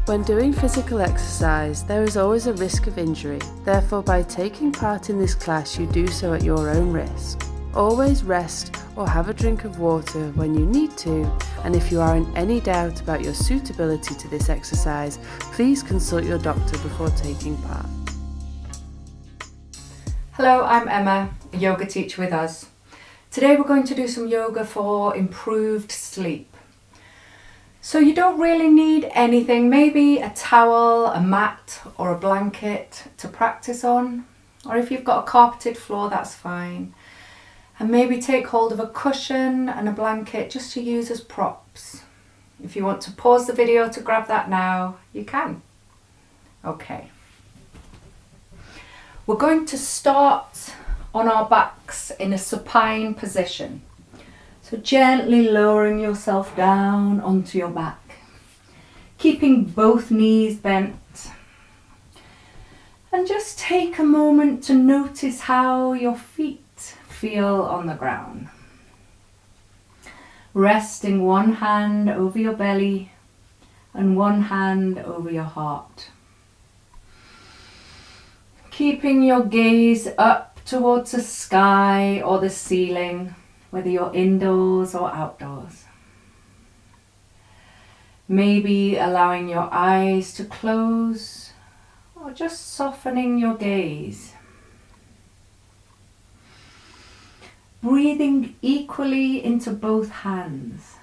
When doing physical exercise, there is always a risk of injury. Therefore, by taking part in this class, you do so at your own risk. Always rest or have a drink of water when you need to, and if you are in any doubt about your suitability to this exercise, please consult your doctor before taking part. Hello, I'm Emma, a yoga teacher with us. Today we're going to do some yoga for improved sleep. So you don't really need anything, maybe a towel, a mat or a blanket to practice on, or if you've got a carpeted floor, that's fine. And maybe take hold of a cushion and a blanket just to use as props. If you want to pause the video to grab that now, you can. Okay. We're going to start on our backs in a supine position. So gently lowering yourself down onto your back, keeping both knees bent. And just take a moment to notice how your feet feel on the ground. Resting one hand over your belly and one hand over your heart. Keeping your gaze up towards the sky or the ceiling, whether you're indoors or outdoors. Maybe allowing your eyes to close or just softening your gaze. Breathing equally into both hands.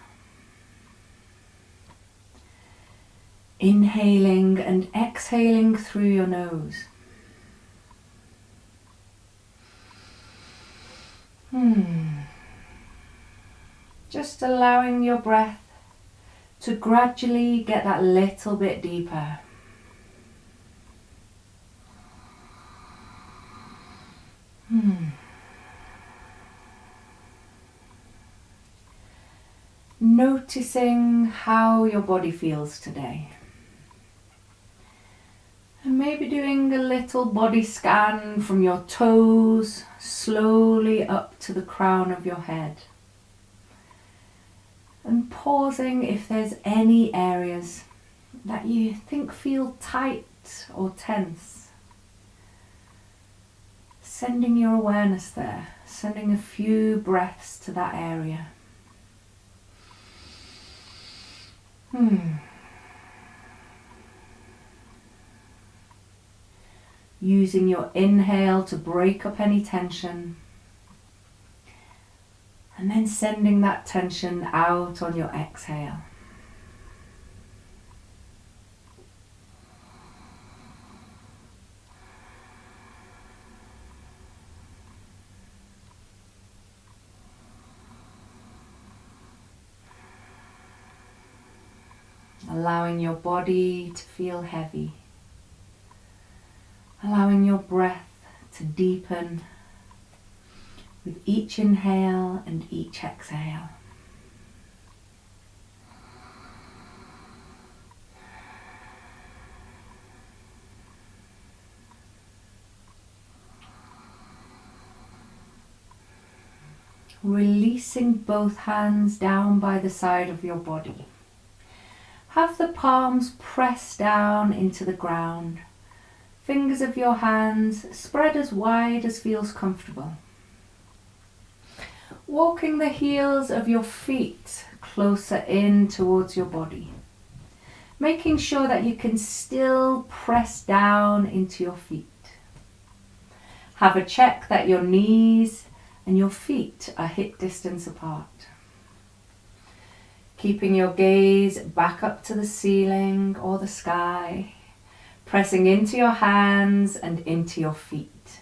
Inhaling and exhaling through your nose. Just allowing your breath to gradually get that little bit deeper. Noticing how your body feels today. And maybe doing a little body scan from your toes slowly up to the crown of your head. And pausing if there's any areas that you think feel tight or tense. Sending your awareness there, sending a few breaths to that area. Using your inhale to break up any tension. And then sending that tension out on your exhale. Allowing your body to feel heavy. Allowing your breath to deepen with each inhale and each exhale. Releasing both hands down by the side of your body. Have the palms press down into the ground. Fingers of your hands spread as wide as feels comfortable. Walking the heels of your feet closer in towards your body. Making sure that you can still press down into your feet. Have a check that your knees and your feet are hip distance apart. Keeping your gaze back up to the ceiling or the sky. Pressing into your hands and into your feet.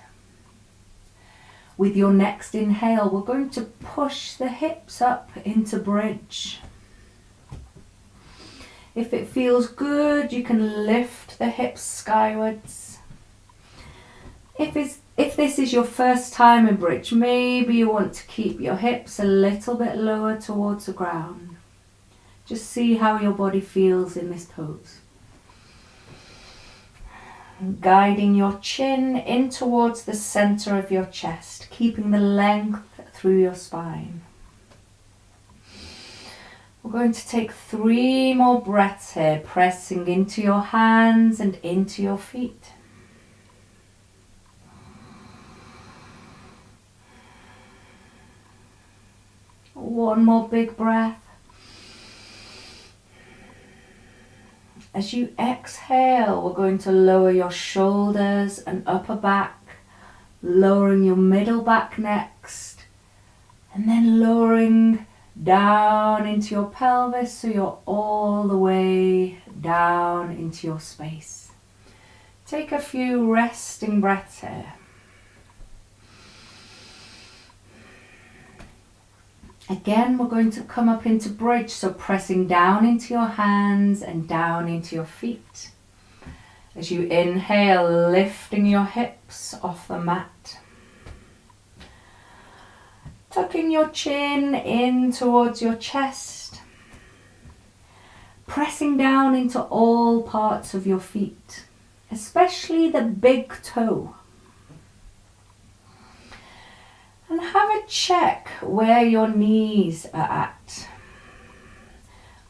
With your next inhale, we're going to push the hips up into bridge. If it feels good, you can lift the hips skywards. If this is your first time in bridge, maybe you want to keep your hips a little bit lower towards the ground. Just see how your body feels in this pose. Guiding your chin in towards the center of your chest, keeping the length through your spine. We're going to take 3 more breaths here, pressing into your hands and into your feet. One more big breath. As you exhale, we're going to lower your shoulders and upper back, lowering your middle back next, and then lowering down into your pelvis so you're all the way down into your space. Take a few resting breaths here. Again, we're going to come up into bridge, so pressing down into your hands and down into your feet. As you inhale, lifting your hips off the mat. Tucking your chin in towards your chest. Pressing down into all parts of your feet, especially the big toe. And have a check where your knees are at.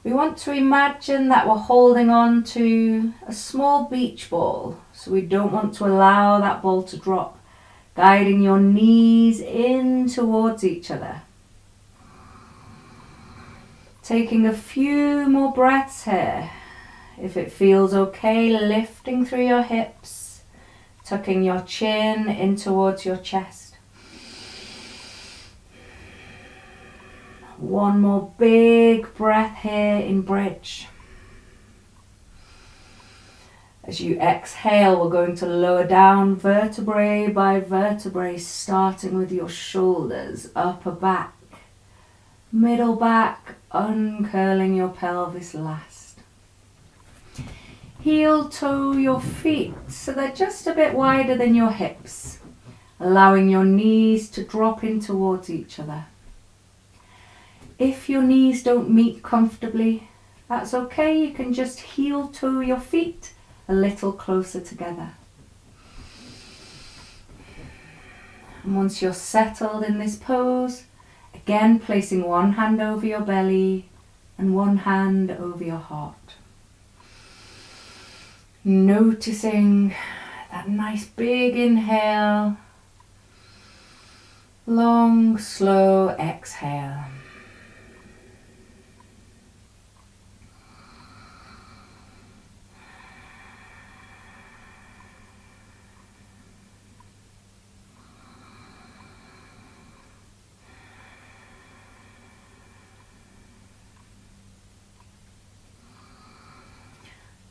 We want to imagine that we're holding on to a small beach ball, so we don't want to allow that ball to drop, guiding your knees in towards each other. Taking a few more breaths here. If it feels okay, lifting through your hips, tucking your chin in towards your chest. One more big breath here in bridge. As you exhale, we're going to lower down vertebrae by vertebrae, starting with your shoulders, upper back, middle back, uncurling your pelvis last. Heel toe your feet so they're just a bit wider than your hips, allowing your knees to drop in towards each other. If your knees don't meet comfortably, that's okay. You can just heel toe your feet a little closer together. And once you're settled in this pose, again placing one hand over your belly and one hand over your heart. Noticing that nice big inhale, long, slow exhale.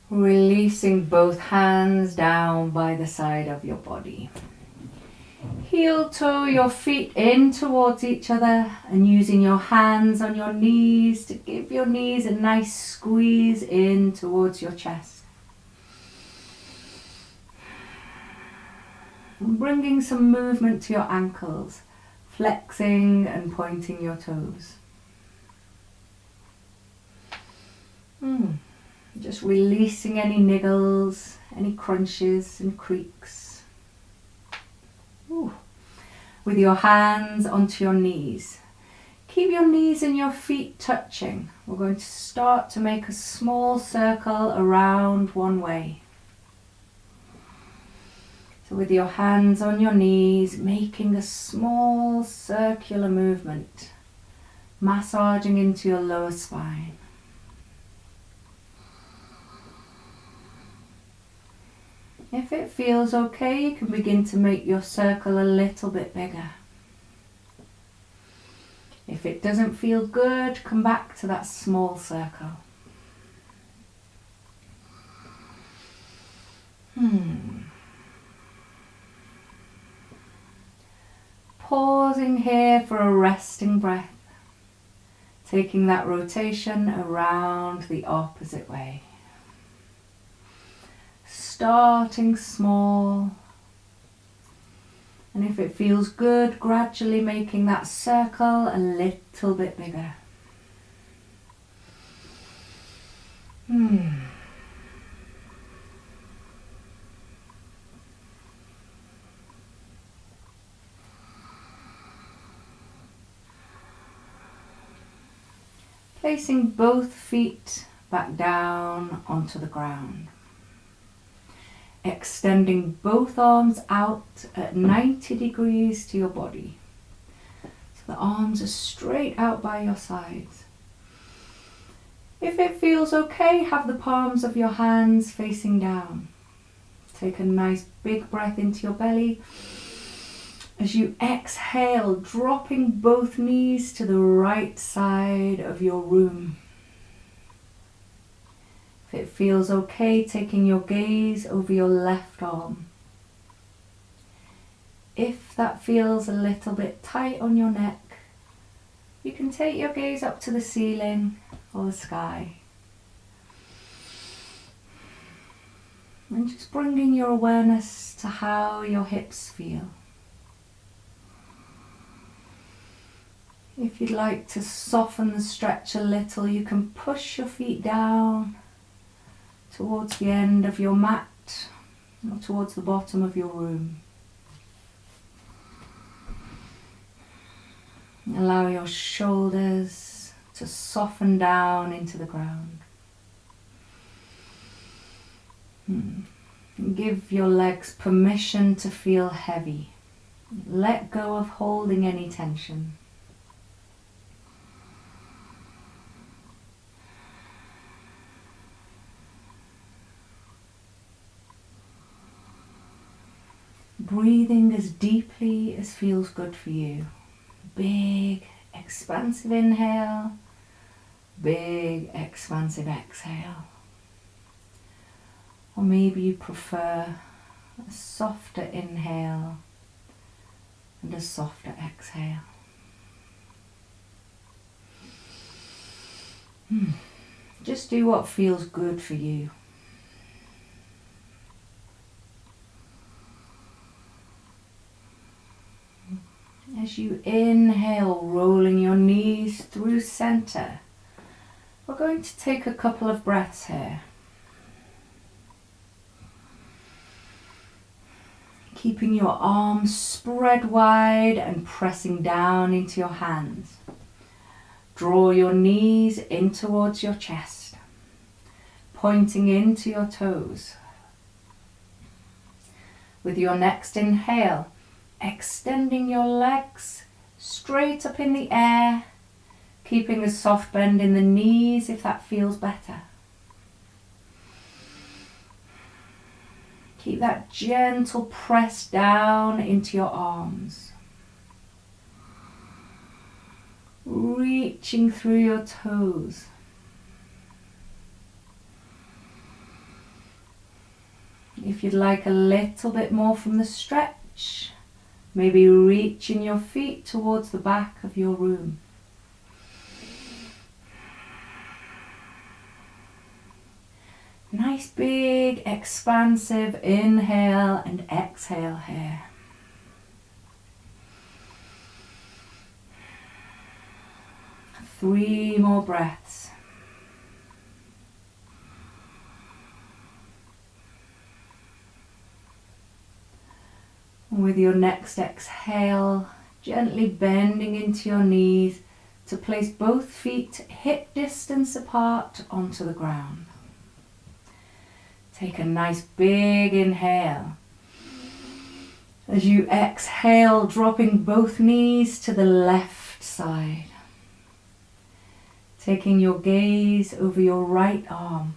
Releasing both hands down by the side of your body. Heel toe your feet in towards each other and using your hands on your knees to give your knees a nice squeeze in towards your chest. And bringing some movement to your ankles, flexing and pointing your toes. Just releasing any niggles, any crunches and creaks. With your hands onto your knees. Keep your knees and your feet touching. We're going to start to make a small circle around one way. So with your hands on your knees, making a small circular movement, massaging into your lower spine. If it feels okay, you can begin to make your circle a little bit bigger. If it doesn't feel good, come back to that small circle. Pausing here for a resting breath, taking that rotation around the opposite way. Starting small, and if it feels good, gradually making that circle a little bit bigger. Placing both feet back down onto the ground. Extending both arms out at 90 degrees to your body. So the arms are straight out by your sides. If it feels okay, have the palms of your hands facing down. Take a nice big breath into your belly. As you exhale, dropping both knees to the right side of your room. If it feels okay, taking your gaze over your left arm. If that feels a little bit tight on your neck, you can take your gaze up to the ceiling or the sky. And just bringing your awareness to how your hips feel. If you'd like to soften the stretch a little, you can push your feet down towards the end of your mat or towards the bottom of your room. Allow your shoulders to soften down into the ground. Give your legs permission to feel heavy. Let go of holding any tension. Breathing as deeply as feels good for you. Big, expansive inhale. Big, expansive exhale. Or maybe you prefer a softer inhale and a softer exhale. Just do what feels good for you. As you inhale, rolling your knees through center, we're going to take a couple of breaths here. Keeping your arms spread wide and pressing down into your hands. Draw your knees in towards your chest, pointing into your toes. With your next inhale, extending your legs straight up in the air, keeping a soft bend in the knees if that feels better. Keep that gentle press down into your arms. Reaching through your toes. If you'd like a little bit more from the stretch, maybe reaching your feet towards the back of your room. Nice big expansive inhale and exhale here. Three more breaths. With your next exhale, gently bending into your knees to place both feet hip distance apart onto the ground. Take a nice big inhale. As you exhale, dropping both knees to the left side. Taking your gaze over your right arm.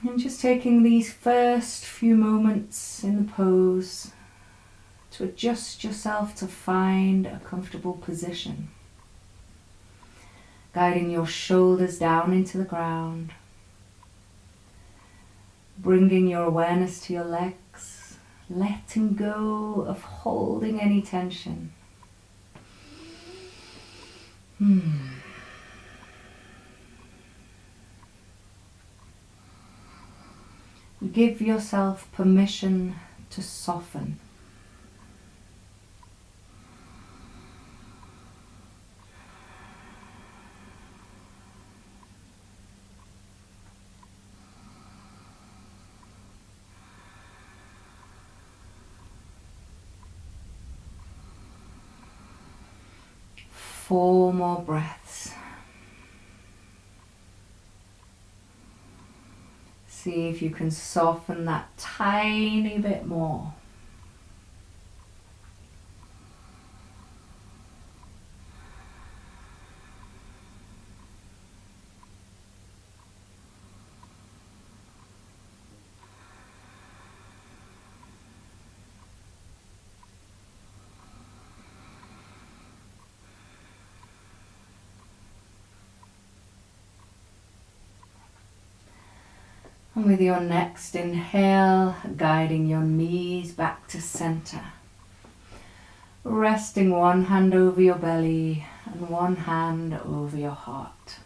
And just taking these first few moments in the pose to adjust yourself to find a comfortable position. Guiding your shoulders down into the ground. Bringing your awareness to your legs. Letting go of holding any tension. Give yourself permission to soften. 4 more breaths. See if you can soften that tiny bit more. And with your next inhale, guiding your knees back to center. Resting one hand over your belly and one hand over your heart.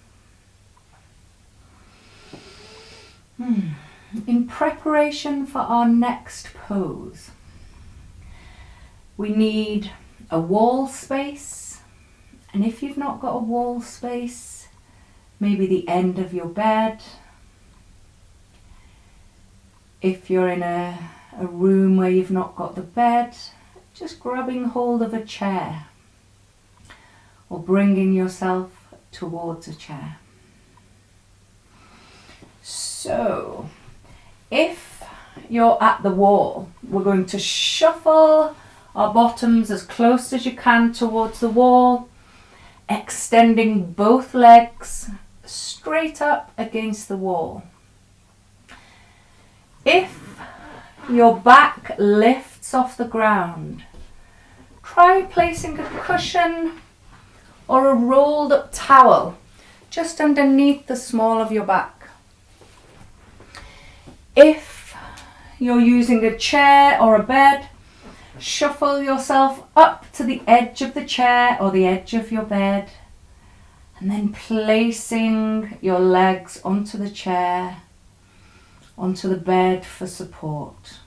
In preparation for our next pose, we need a wall space. And if you've not got a wall space, maybe the end of your bed. If you're in a room where you've not got the bed, just grabbing hold of a chair or bringing yourself towards a chair. So, if you're at the wall, we're going to shuffle our bottoms as close as you can towards the wall, extending both legs straight up against the wall. If your back lifts off the ground, try placing a cushion or a rolled up towel just underneath the small of your back. If you're using a chair or a bed, shuffle yourself up to the edge of the chair or the edge of your bed, and then placing your legs onto the chair, onto the bed for support.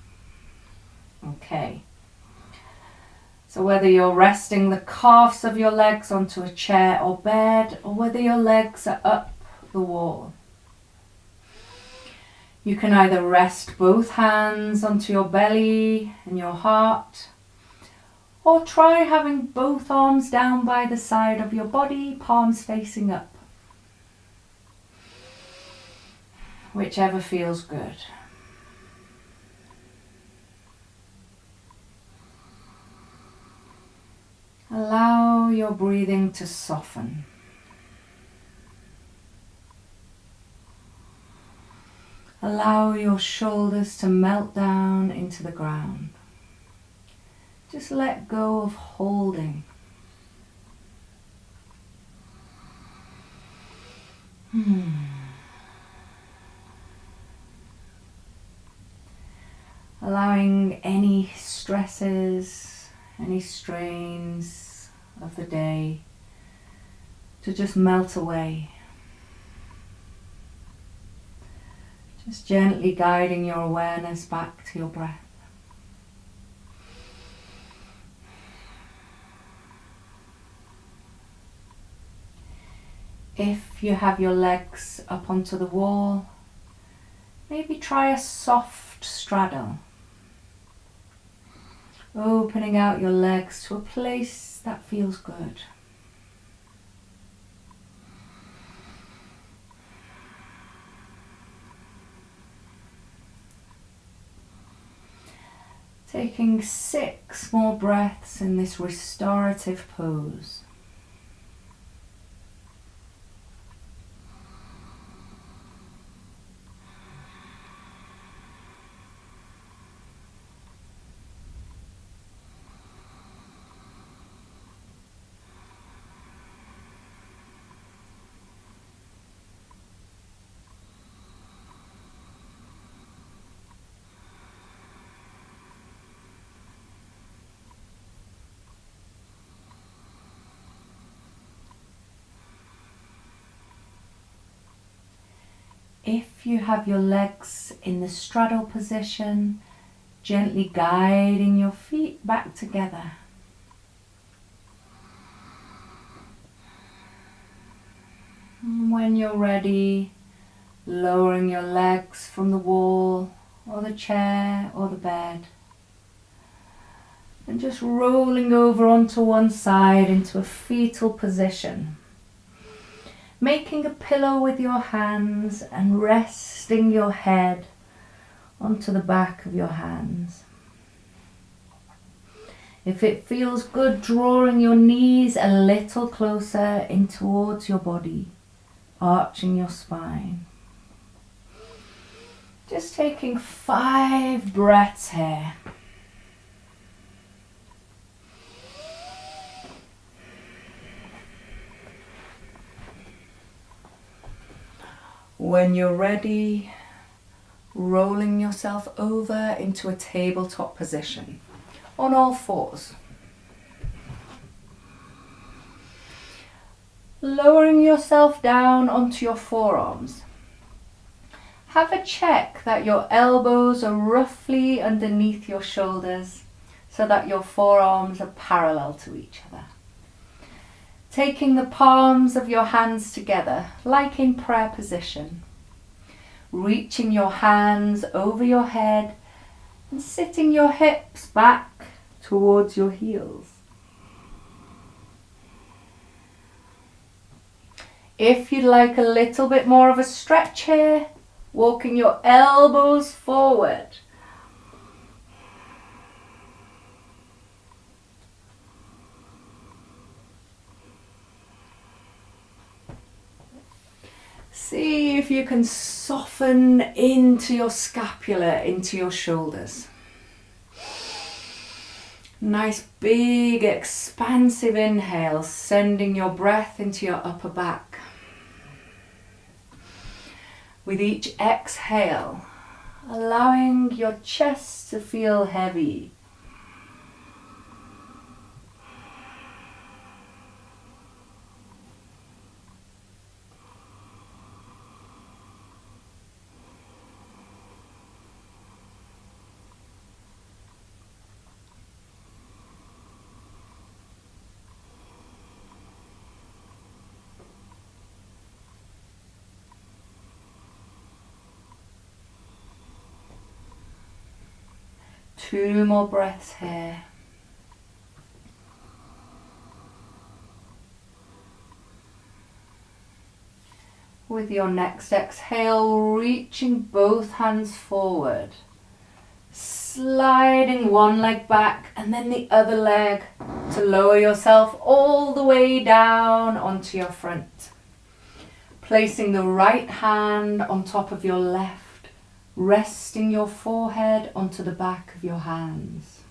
Okay. So whether you're resting the calves of your legs onto a chair or bed, or whether your legs are up the wall, you can either rest both hands onto your belly and your heart, or try having both arms down by the side of your body, palms facing up. Whichever feels good. Allow your breathing to soften. Allow your shoulders to melt down into the ground. Just let go of holding. Allowing any stresses, any strains of the day to just melt away. Just gently guiding your awareness back to your breath. If you have your legs up onto the wall, maybe try a soft straddle. Opening out your legs to a place that feels good. Taking 6 more breaths in this restorative pose. If you have your legs in the straddle position, gently guiding your feet back together. And when you're ready, lowering your legs from the wall or the chair or the bed. And just rolling over onto one side into a fetal position. Making a pillow with your hands and resting your head onto the back of your hands. If it feels good, drawing your knees a little closer in towards your body, arching your spine. Just taking 5 breaths here. When you're ready, rolling yourself over into a tabletop position on all fours. Lowering yourself down onto your forearms. Have a check that your elbows are roughly underneath your shoulders so that your forearms are parallel to each other. Taking the palms of your hands together, like in prayer position. Reaching your hands over your head and sitting your hips back towards your heels. If you'd like a little bit more of a stretch here, walking your elbows forward. See if you can soften into your scapula, into your shoulders. Nice big expansive inhale, sending your breath into your upper back. With each exhale, allowing your chest to feel heavy. Two more breaths here. With your next exhale, reaching both hands forward, sliding one leg back and then the other leg to lower yourself all the way down onto your front. Placing the right hand on top of your left. Resting your forehead onto the back of your hands.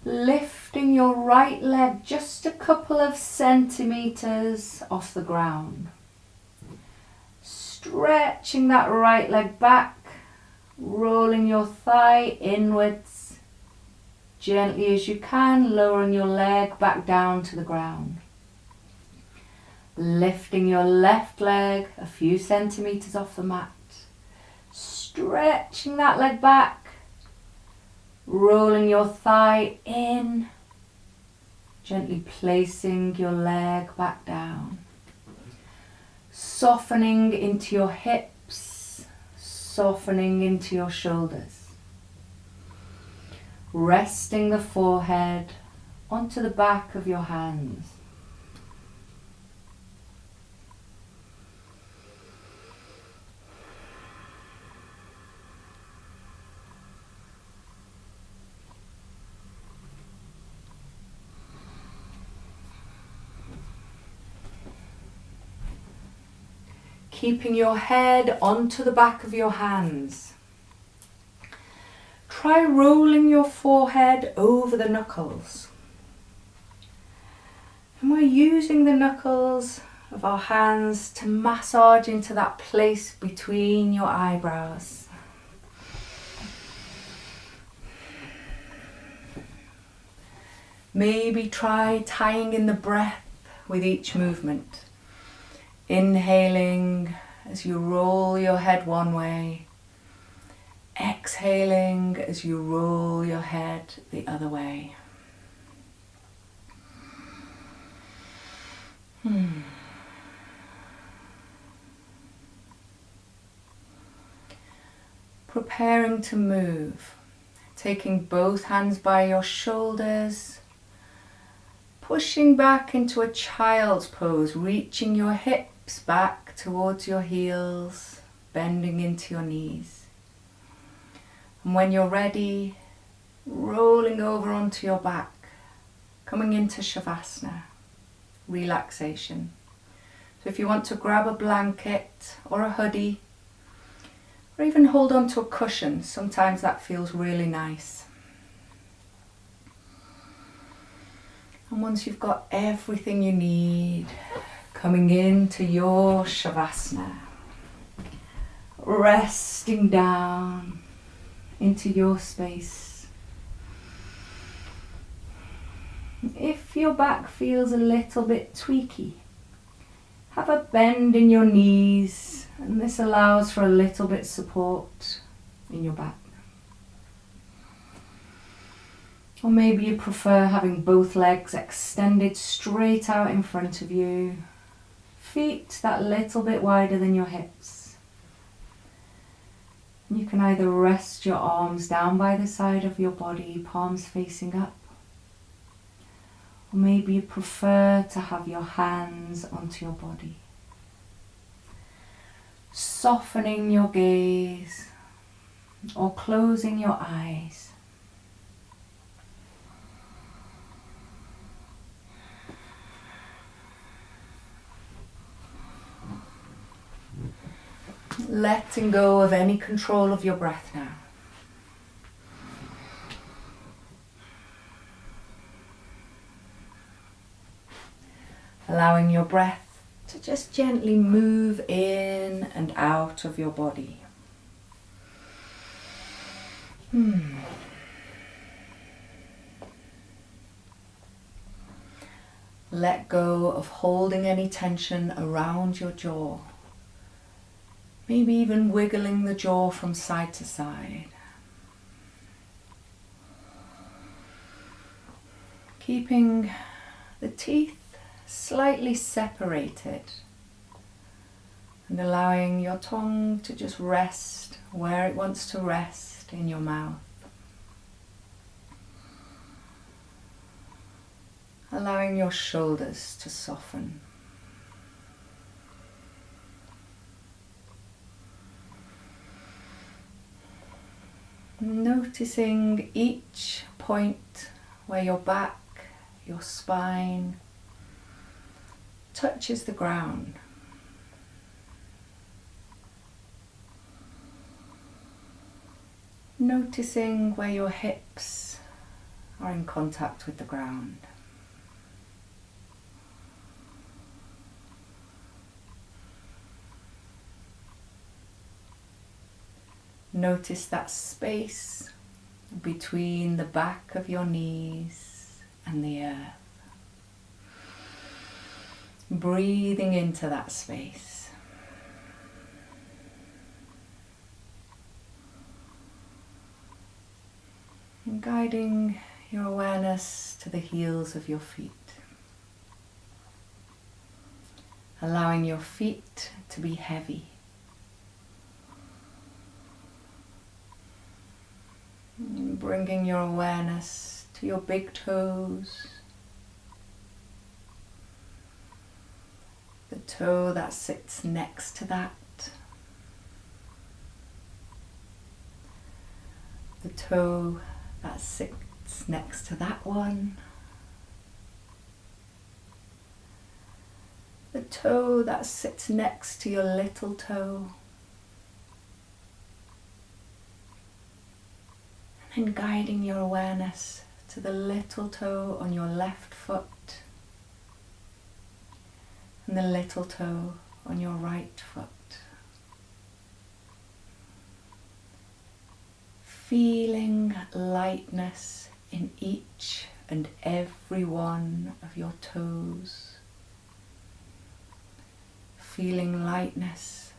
Lifting your right leg just a couple of centimeters off the ground. Stretching that right leg back, rolling your thigh inwards. Gently as you can, lowering your leg back down to the ground. Lifting your left leg a few centimeters off the mat. Stretching that leg back. Rolling your thigh in. Gently placing your leg back down. Softening into your hips. Softening into your shoulders. Resting the forehead onto the back of your hands. Keeping your head onto the back of your hands. Try rolling your forehead over the knuckles. And we're using the knuckles of our hands to massage into that place between your eyebrows. Maybe try tying in the breath with each movement. Inhaling as you roll your head one way. Exhaling as you roll your head the other way. preparing to move, taking both hands by your shoulders, pushing back into a child's pose, reaching your hips back towards your heels, bending into your knees. And when you're ready, rolling over onto your back, coming into Shavasana, relaxation. So if you want to grab a blanket or a hoodie, or even hold on to a cushion, sometimes that feels really nice. And once you've got everything you need, coming into your Shavasana, resting down into your space. If your back feels a little bit tweaky, have a bend in your knees, and this allows for a little bit support in your back. Or maybe you prefer having both legs extended straight out in front of you, feet that little bit wider than your hips. You can either rest your arms down by the side of your body, palms facing up, or maybe you prefer to have your hands onto your body. Softening your gaze or closing your eyes. Letting go of any control of your breath now. Allowing your breath to just gently move in and out of your body. Let go of holding any tension around your jaw. Maybe even wiggling the jaw from side to side. Keeping the teeth slightly separated and allowing your tongue to just rest where it wants to rest in your mouth. Allowing your shoulders to soften. Noticing each point where your back, your spine touches the ground. Noticing where your hips are in contact with the ground. Notice that space between the back of your knees and the earth. Breathing into that space. And guiding your awareness to the heels of your feet. Allowing your feet to be heavy. Bringing your awareness to your big toes, the toe that sits next to that, the toe that sits next to that one, the toe that sits next to your little toe. And guiding your awareness to the little toe on your left foot and the little toe on your right foot. Feeling lightness in each and every one of your toes. Feeling lightness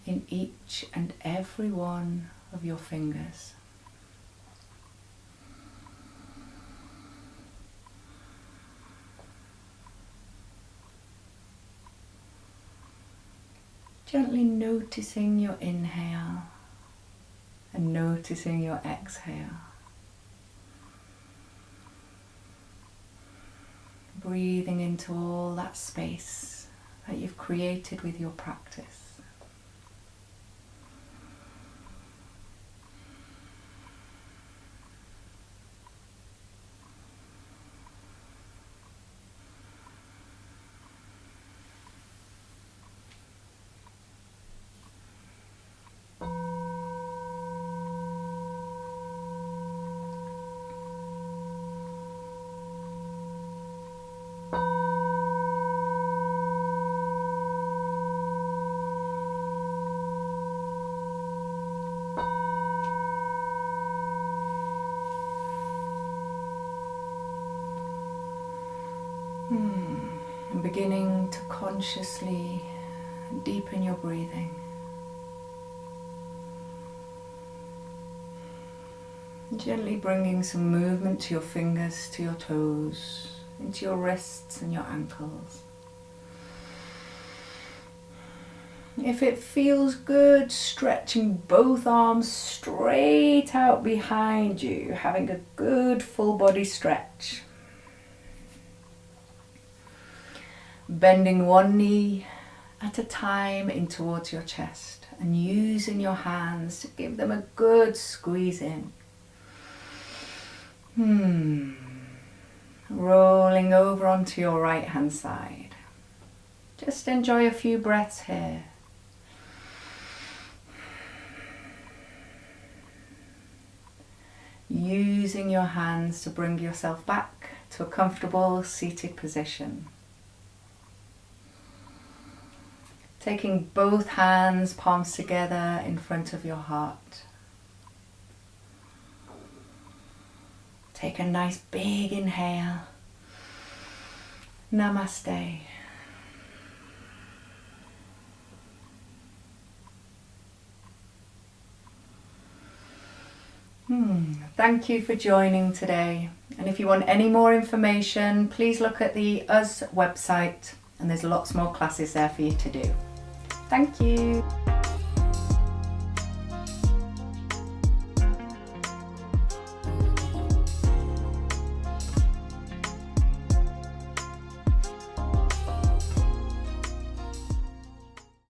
in each and every one of your fingers. Gently noticing your inhale and noticing your exhale. Breathing into all that space that you've created with your practice. And beginning to consciously deepen your breathing. Gently bringing some movement to your fingers, to your toes, into your wrists and your ankles. If it feels good, stretching both arms straight out behind you, having a good full body stretch. Bending one knee at a time in towards your chest and using your hands to give them a good squeeze in. Rolling over onto your right hand side. Just enjoy a few breaths here. Using your hands to bring yourself back to a comfortable seated position. Taking both hands, palms together in front of your heart. Take a nice big inhale. Namaste. Thank you for joining today. And if you want any more information, please look at the US website, and there's lots more classes there for you to do. Thank you.